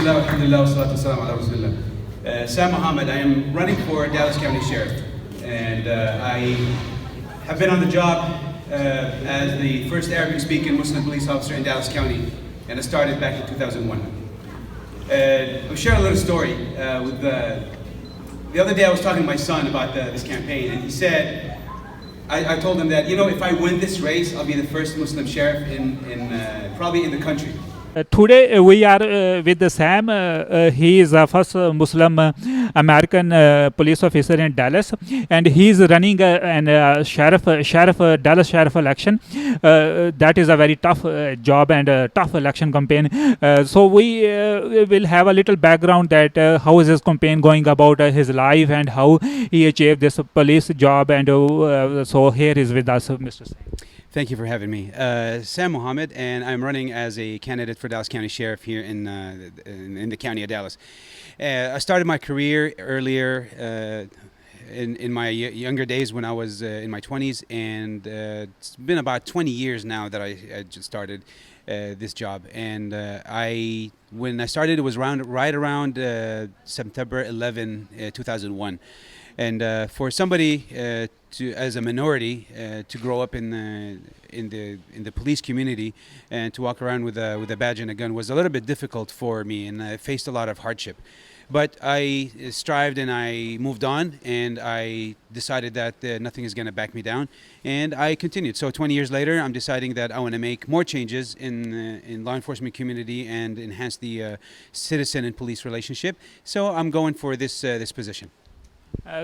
Bismillah, alhamdulillah, salatu wassalam ala rasulillah. Sam Mohammad, I am running for Dallas County Sheriff, and I have been on the job as the first Arabic-speaking Muslim police officer in Dallas County, and I started back in 2001. I'll share a little story. The other day I was talking to my son about this campaign, and he said, I told him that, you know, if I win this race, I'll be the first Muslim sheriff probably in the country. Today we are with Sam. He is the first Muslim American police officer in Dallas, and he is running an Dallas sheriff election. That is a very tough job and a tough election campaign. So we will have a little background that how is his campaign going about his life and how he achieved this police job. And so here is with us, Mr. Sam. Thank you for having me. Sam Mohammad, and I'm running as a candidate for Dallas County Sheriff here in the county of Dallas. I started my career earlier in my younger days when I was in my 20s, and it's been about 20 years now that I just started this job. And when I started, it was right around September 11, 2001. And for somebody as a minority to grow up in the police community and to walk around with a badge and a gun was a little bit difficult for me, and I faced a lot of hardship. But I strived and I moved on, and I decided that nothing is going to back me down, and I continued. So 20 years later, I'm deciding that I want to make more changes in law enforcement community and enhance the citizen and police relationship. So I'm going for this position.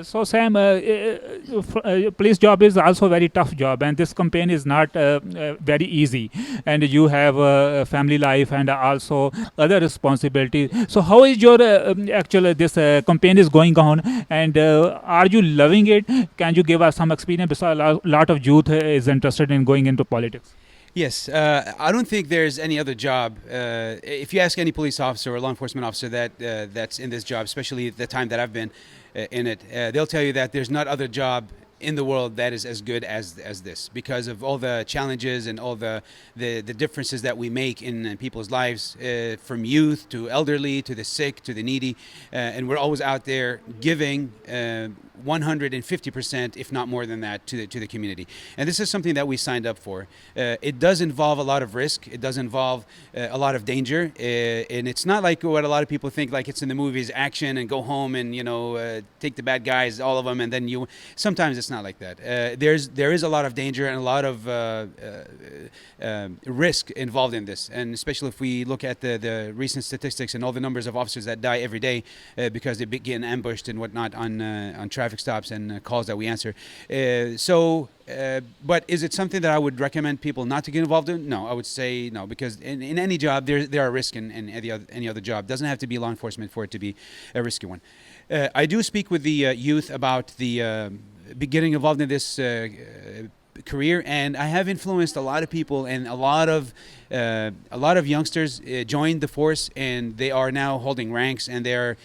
So Sam, police job is also a very tough job, and this campaign is not very easy, and you have a family life and also other responsibilities. So how is your this campaign is going on, and are you loving it? Can you give us some experience, because a lot of youth is interested in going into politics? Yes, I don't think there's any other job. If you ask any police officer or law enforcement officer that's in this job, especially the time that I've been in it, they'll tell you that there's not other job in the world that is as good as this, because of all the challenges and all the differences that we make in people's lives, from youth to elderly to the sick to the needy, and we're always out there giving 150%, if not more than that, to the community. And this is something that we signed up for. It does involve a lot of risk. It does involve a lot of danger, and it's not like what a lot of people think, like it's in the movies, action and go home and take the bad guys, all of them, and then you. Sometimes it's not like that. There is a lot of danger and a lot of risk involved in this, and especially if we look at the recent statistics and all the numbers of officers that die every day because they get ambushed and whatnot on traffic stops and calls that we answer. But is it something that I would recommend people not to get involved in? No, I would say no, because in any job there are risks in any other job. It doesn't have to be law enforcement for it to be a risky one. I do speak with the youth about getting involved in this career, and I have influenced a lot of people, and a lot of youngsters joined the force, and they are now holding ranks, and they are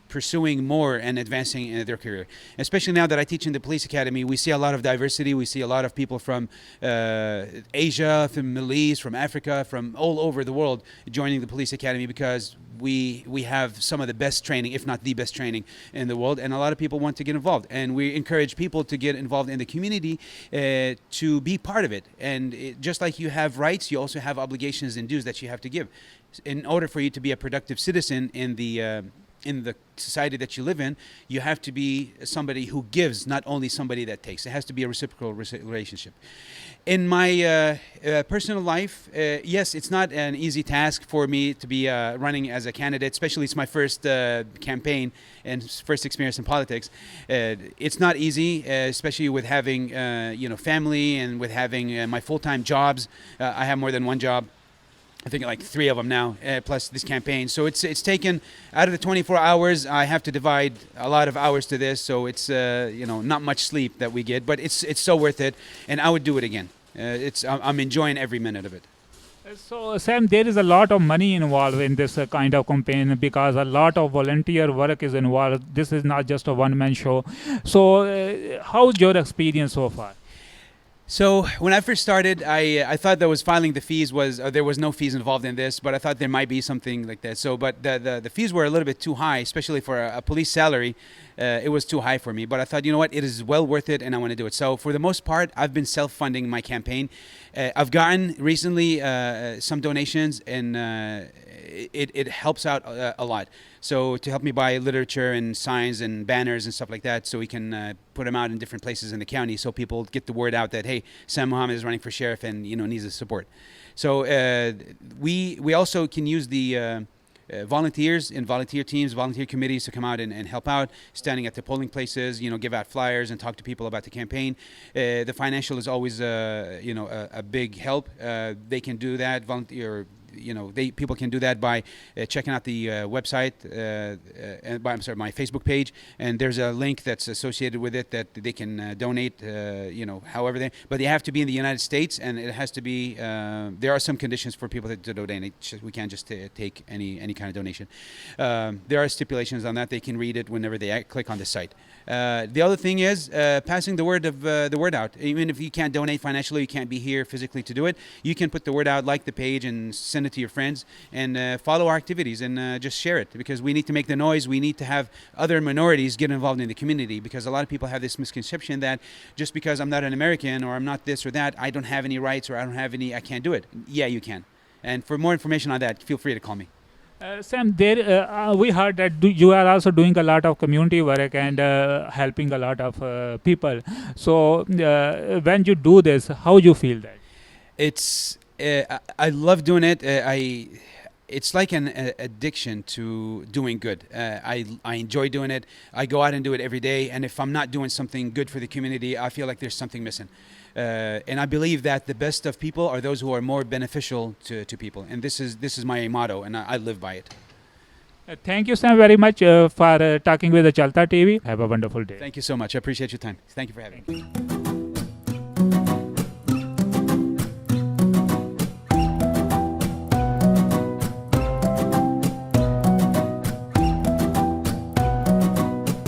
pursuing more and advancing in their career. Especially now that I teach in the police academy, we see a lot of diversity. We see a lot of people from Asia, from the Middle East, from Africa, from all over the world joining the police academy, because we have some of the best training, if not the best training in the world, and a lot of people want to get involved. And we encourage people to get involved in the community to be part of it. And just like you have rights, you also have obligations and dues that you have to give. In order for you to be a productive citizen in the society that you live in, you have to be somebody who gives, not only somebody that takes. It has to be a reciprocal relationship. In my personal life, yes, it's not an easy task for me to be running as a candidate, especially it's my first campaign and first experience in politics. It's not easy, especially with having family and with having my full-time jobs. I have more than one job. I think like 3 of them now, plus this campaign. So it's taken, out of the 24 hours, I have to divide a lot of hours to this. So it's not much sleep that we get, but it's so worth it, and I would do it again. I'm enjoying every minute of it. So Sam, there is a lot of money involved in this kind of campaign, because a lot of volunteer work is involved. This is not just a one-man show. So how's your experience so far? So when I first started, I thought that was filing the fees there was no fees involved in this, but I thought there might be something like that. So, but the fees were a little bit too high, especially for a police salary. It was too high for me. But I thought, you know what, it is well worth it, and I want to do it. So for the most part, I've been self-funding my campaign. I've gotten recently some donations, and it helps out a lot. So to help me buy literature and signs and banners and stuff like that, so we can put them out in different places in the county, so people get the word out that, hey, Sam Mohammad is running for sheriff and needs the support. So we also can use the volunteers in volunteer teams, volunteer committees to come out and help out, standing at the polling places, give out flyers and talk to people about the campaign. The financial is always a big help. They can do that volunteer. People can do that by checking out the website and my Facebook page, and there's a link that's associated with it that they can donate. However but they have to be in the United States, and it has to be. There are some conditions for people to donate. We can't just take any kind of donation. There are stipulations on that. They can read it whenever they click on the site. The other thing is passing the word out. Even if you can't donate financially, you can't be here physically to do it. You can put the word out, like the page, and send it to your friends, and follow our activities, and just share it, because we need to make the noise. We need to have other minorities get involved in the community, because a lot of people have this misconception that just because I'm not an American or I'm not this or that, I don't have any rights, or I can't do it. Yeah, you can. And for more information on that, feel free to call me. Sam, we heard that you are also doing a lot of community work and helping a lot of people. So when you do this, how you feel that? I love doing it. It's like an addiction to doing good. I enjoy doing it. I go out and do it every day. And if I'm not doing something good for the community, I feel like there's something missing. And I believe that the best of people are those who are more beneficial to people. And this is my motto, and I live by it. Thank you, Sam, very much for talking with the Chalta TV. Have a wonderful day. Thank you so much. I appreciate your time. Thank you for having me.